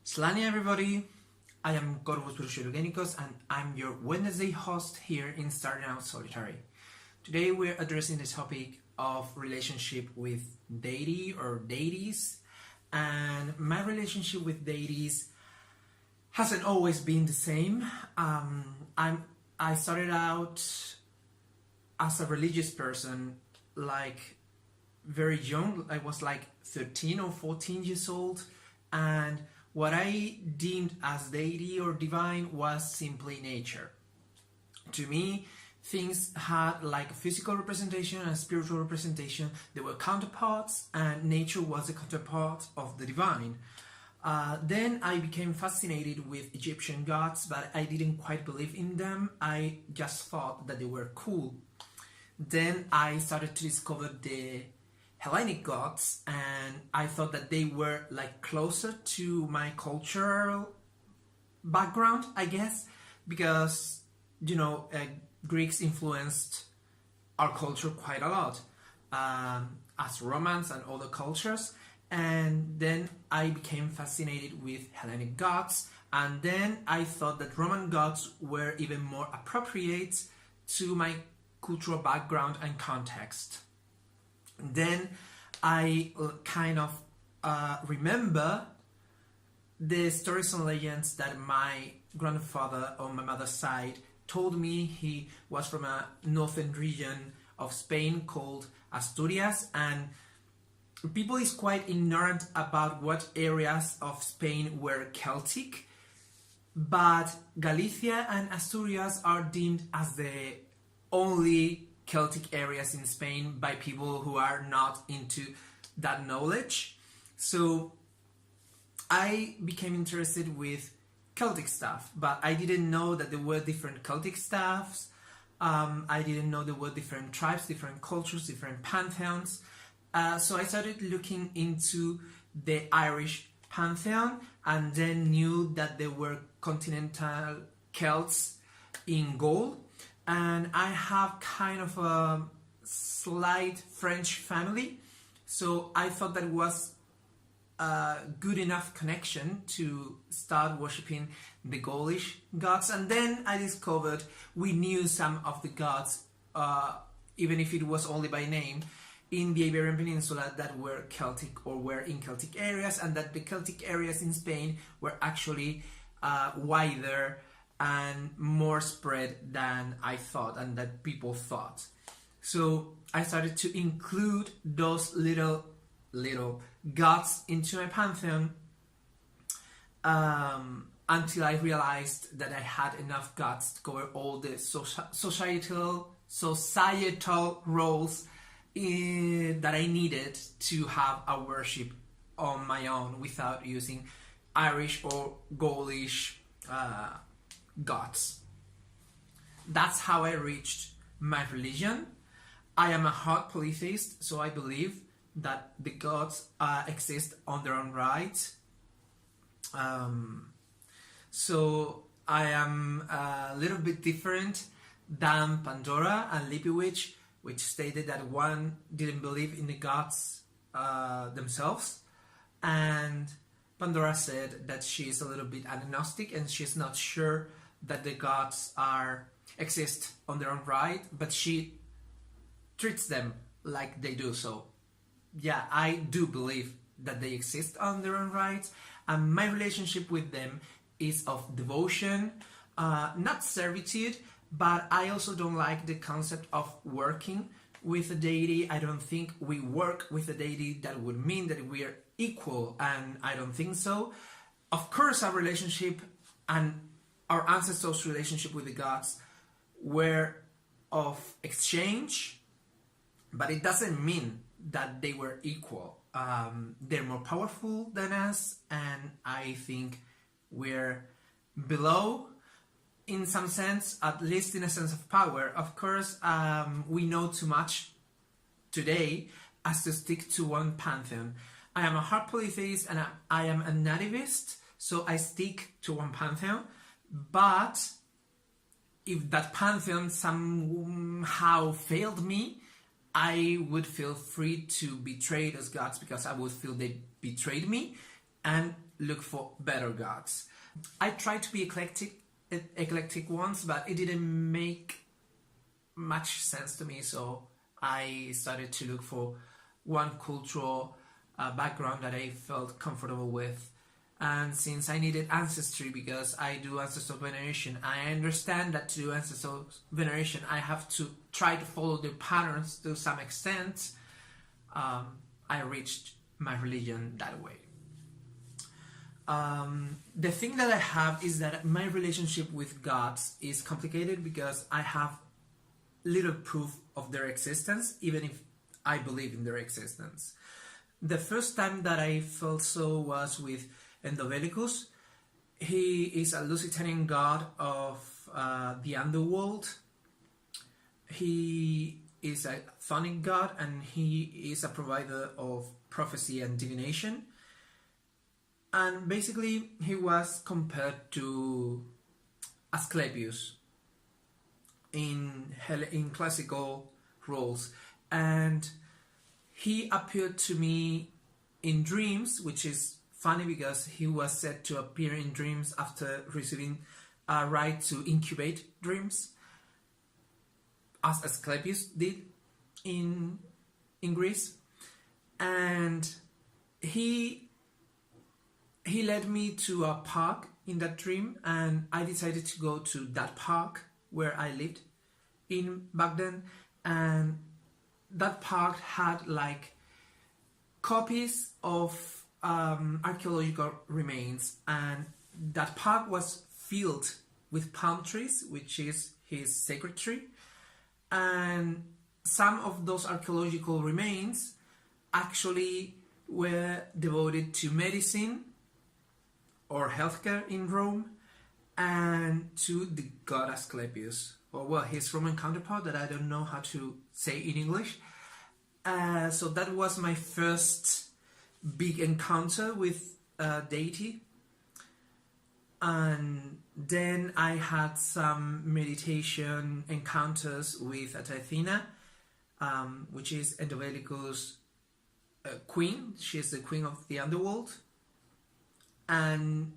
Slani everybody, I am Corvus Bruxo Luggenikos and I'm your Wednesday host here in Starting Out Solitary. Today we're addressing the topic of relationship with deity or deities, and my relationship with deities hasn't always been the same. I started out as a religious person like very young. I was like 13 or 14 years old, and what I deemed as deity or divine was simply nature. To me, things had like a physical representation and a spiritual representation. They were counterparts, and nature was the counterpart of the divine. Then I became fascinated with Egyptian gods, but I didn't quite believe in them. I just thought that they were cool. Then I started to discover the Hellenic gods, and I thought that they were like closer to my cultural background, I guess, because Greeks influenced our culture quite a lot, as Romans and other cultures. And then I became fascinated with Hellenic gods, and then I thought that Roman gods were even more appropriate to my cultural background and context. Then I kind of remember the stories and legends that my grandfather on my mother's side told me. He was from a northern region of Spain called Asturias, and people is quite ignorant about what areas of Spain were Celtic, but Galicia and Asturias are deemed as the only Celtic areas in Spain by people who are not into that knowledge. So I became interested with Celtic stuff, but I didn't know that there were different Celtic stuffs. I didn't know there were different tribes, different cultures, different pantheons. So I started looking into the Irish pantheon, and then knew that there were continental Celts in Gaul. And I have kind of a slight French family, so I thought that was a good enough connection to start worshipping the Gaulish gods. And then I discovered we knew some of the gods, even if it was only by name, in the Iberian Peninsula that were Celtic or were in Celtic areas, and that the Celtic areas in Spain were actually wider and more spread than I thought and that people thought. So I started to include those little gods into my pantheon, until I realized that I had enough gods to cover all the societal roles that I needed to have a worship on my own without using Irish or Gaulish gods. That's how I reached my religion. I am a hard polytheist, so I believe that the gods exist on their own right. So I am a little bit different than Pandora and Lippy Witch, which stated that one didn't believe in the gods themselves, and Pandora said that she is a little bit agnostic and she's not sure that the gods exist on their own right, but she treats them like they do. So yeah, I do believe that they exist on their own right, and my relationship with them is of devotion, not servitude, but I also don't like the concept of working with a deity. I don't think we work with a deity that would mean that we are equal, and I don't think so. Of course, our relationship and our ancestors' relationship with the gods were of exchange, but it doesn't mean that they were equal. They're more powerful than us, and I think we're below in some sense, at least in a sense of power. Of course, we know too much today as to stick to one pantheon. I am a hard polytheist and I am a nativist, so I stick to one pantheon. But if that pantheon somehow failed me, I would feel free to betray those gods because I would feel they betrayed me. And look for better gods. I tried to be eclectic once, but it didn't make much sense to me, so I started to look for one cultural background that I felt comfortable with. And since I needed ancestry because I do ancestral veneration, I understand that to do ancestral veneration I have to try to follow the patterns to some extent. I reached my religion that way. The thing that I have is that my relationship with gods is complicated because I have little proof of their existence, even if I believe in their existence. The first time that I felt so was with Endovelikus. He is a Lusitanian god of the underworld. He is a chthonic god and he is a provider of prophecy and divination. And basically he was compared to Asclepius in classical roles. And he appeared to me in dreams, which is funny because he was said to appear in dreams after receiving a right to incubate dreams, as Asclepius did in Greece. And he led me to a park in that dream, and I decided to go to that park where I lived in back then. And that park had like copies of archaeological remains, and that park was filled with palm trees, which is his sacred tree. And some of those archaeological remains actually were devoted to medicine or healthcare in Rome and to the god Asclepius, or well, his Roman counterpart that I don't know how to say in English. So that was my first big encounter with deity. And then I had some meditation encounters with Athena, which is Endovelikus' queen. She is the queen of the underworld. And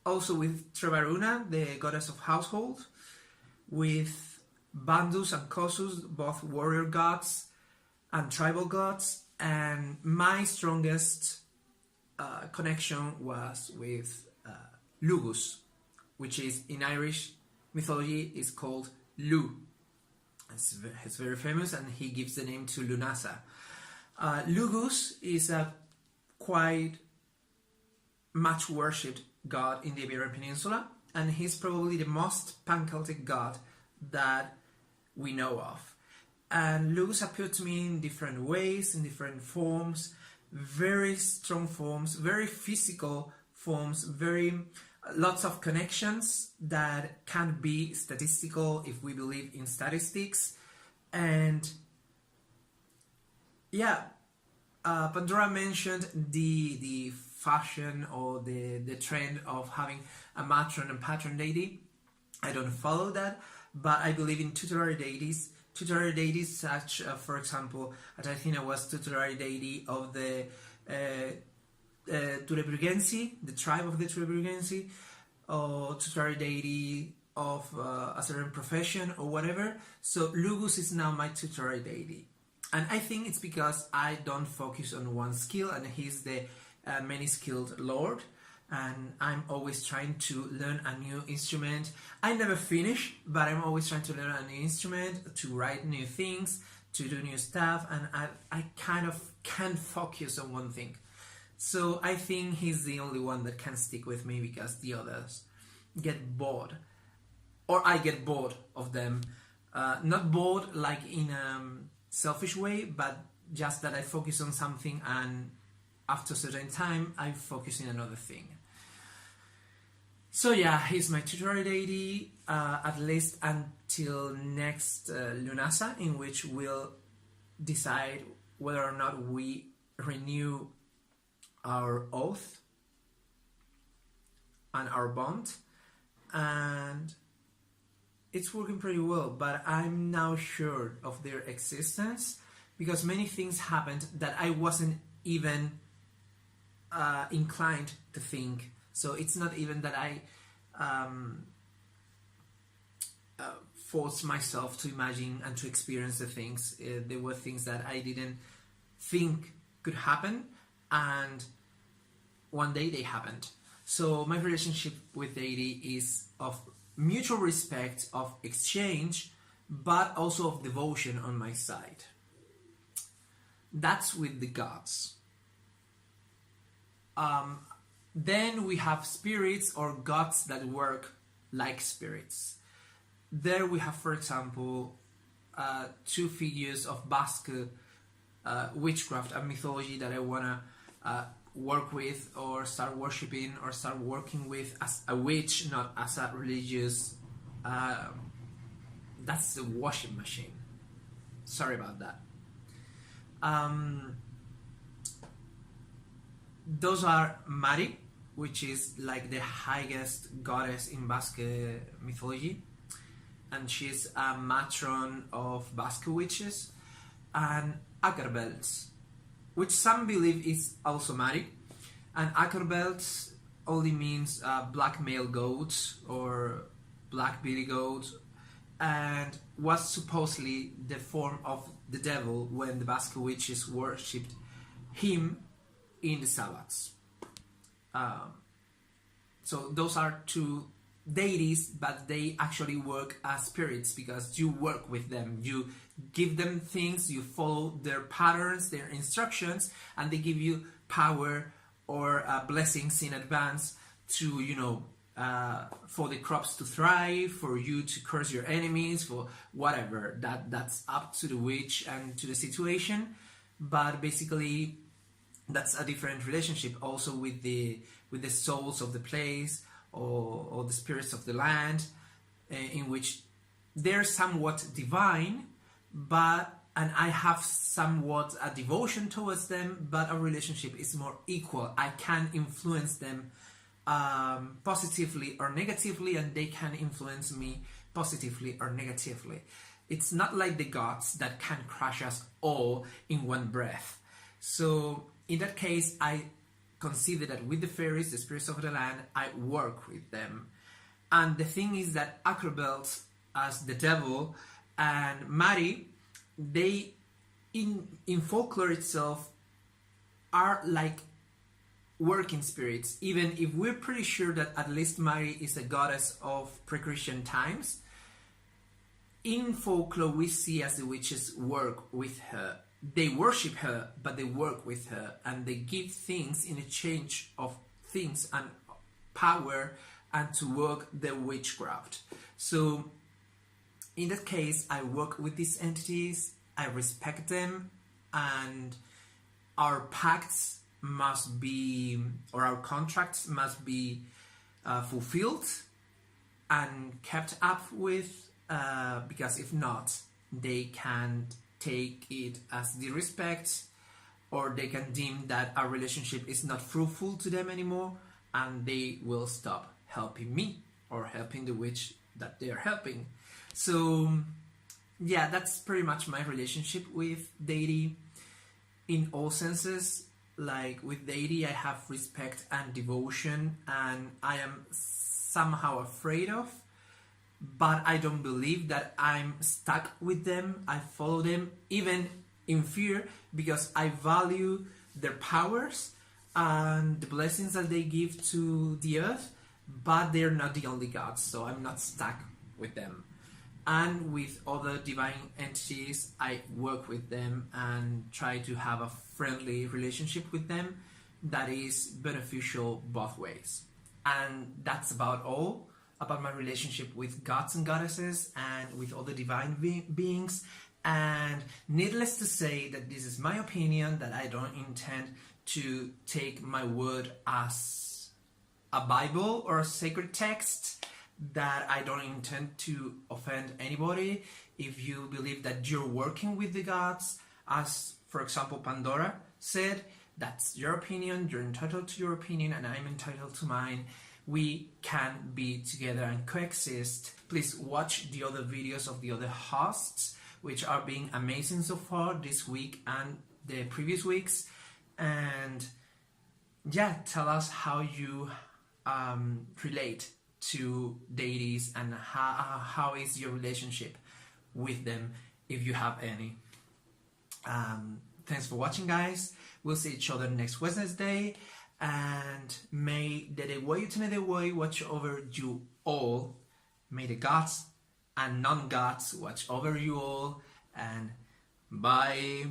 also with Trevaruna, the goddess of household, with Bandus and Kossus, both warrior gods and tribal gods. And my strongest connection was with Lugus, which is in Irish mythology is called Lu. It's very famous, and he gives the name to Lunasa. Lugus is a quite much worshipped god in the Iberian Peninsula, and he's probably the most pan-Celtic god that we know of. And Lugus appeared to me in different ways, in different forms, very strong forms, very physical forms, lots of connections that can be statistical if we believe in statistics. And yeah, Pandora mentioned the fashion or the trend of having a matron and patron deity. I don't follow that, but I believe in tutelary deities. Tutelary deities such, for example, Athena was tutelary deity of the Turebrugensi, the tribe of the Turebrugensi, or tutelary deity of a certain profession or whatever. So Lugus is now my tutelary deity. And I think it's because I don't focus on one skill, and he's the many-skilled lord. And I'm always trying to learn a new instrument. I never finish, but I'm always trying to learn a new instrument, to write new things, to do new stuff, and I kind of can't focus on one thing. So I think he's the only one that can stick with me, because the others get bored. Or I get bored of them. Not bored like in a selfish way, but just that I focus on something, and after a certain time I focus on another thing. So yeah, he's my tutelary deity, at least until next Lunasa, in which we'll decide whether or not we renew our oath and our bond. And it's working pretty well, but I'm now sure of their existence because many things happened that I wasn't even inclined to think. So it's not even that I forced myself to imagine and to experience the things. There were things that I didn't think could happen, and one day they happened. So my relationship with deity is of mutual respect, of exchange, but also of devotion on my side. That's with the gods. Then we have spirits or gods that work like spirits. There we have, for example, two figures of Basque witchcraft and mythology that I want to work with or start worshipping or start working with as a witch, not as a religious... that's the washing machine. Sorry about that. Those are Mari, which is like the highest goddess in Basque mythology, and she's a matron of Basque witches, and Wyld Bells, which some believe is also Mari, and Wyld Bells only means black male goats or black billy goats, and was supposedly the form of the devil when the Basque witches worshipped him in the Sabbats. So those are two deities, but they actually work as spirits because you work with them. You give them things, you follow their patterns, their instructions, and they give you power or blessings in advance to, you know, for the crops to thrive, for you to curse your enemies, for whatever. That's up to the witch and to the situation. But basically, that's a different relationship also with the souls of the place or the spirits of the land, in which they're somewhat divine, and I have somewhat a devotion towards them, but our relationship is more equal. I can influence them positively or negatively, and they can influence me positively or negatively. It's not like the gods that can crush us all in one breath. So in that case, I consider that with the fairies, the spirits of the land, I work with them. And the thing is that Wyld Bells as the devil and Mari, they in folklore itself are like working spirits, even if we're pretty sure that at least Mari is a goddess of pre-Christian times. In folklore, we see as the witches work with her. They worship her, but they work with her, and they give things in exchange of things and power and to work the witchcraft. So in that case, I work with these entities, I respect them, and our pacts must be, or our contracts must be fulfilled and kept up with, because if not, they can't take it as disrespect, or they can deem that our relationship is not fruitful to them anymore, and they will stop helping me or helping the witch that they're helping. So yeah, that's pretty much my relationship with deity in all senses. Like with deity, I have respect and devotion, and I am somehow afraid of, but I don't believe that I'm stuck with them. I follow them even in fear, because I value their powers and the blessings that they give to the earth, but they're not the only gods, so I'm not stuck with them. And with other divine entities, I work with them and try to have a friendly relationship with them that is beneficial both ways. And that's about all about my relationship with gods and goddesses and with other divine beings. And needless to say that this is my opinion, that I don't intend to take my word as a Bible or a sacred text, that I don't intend to offend anybody. If you believe that you're working with the gods, as for example Pandora said, that's your opinion, you're entitled to your opinion, and I'm entitled to mine. We can be together and coexist. Please watch the other videos of the other hosts, which are being amazing so far this week and the previous weeks. And yeah, tell us how you relate to deities and how is your relationship with them, if you have any. Thanks for watching, guys. We'll see each other next Wednesday, and may the Deiuoi uta Nedeiuoi watch over you all. May the gods and non-gods watch over you all, and bye.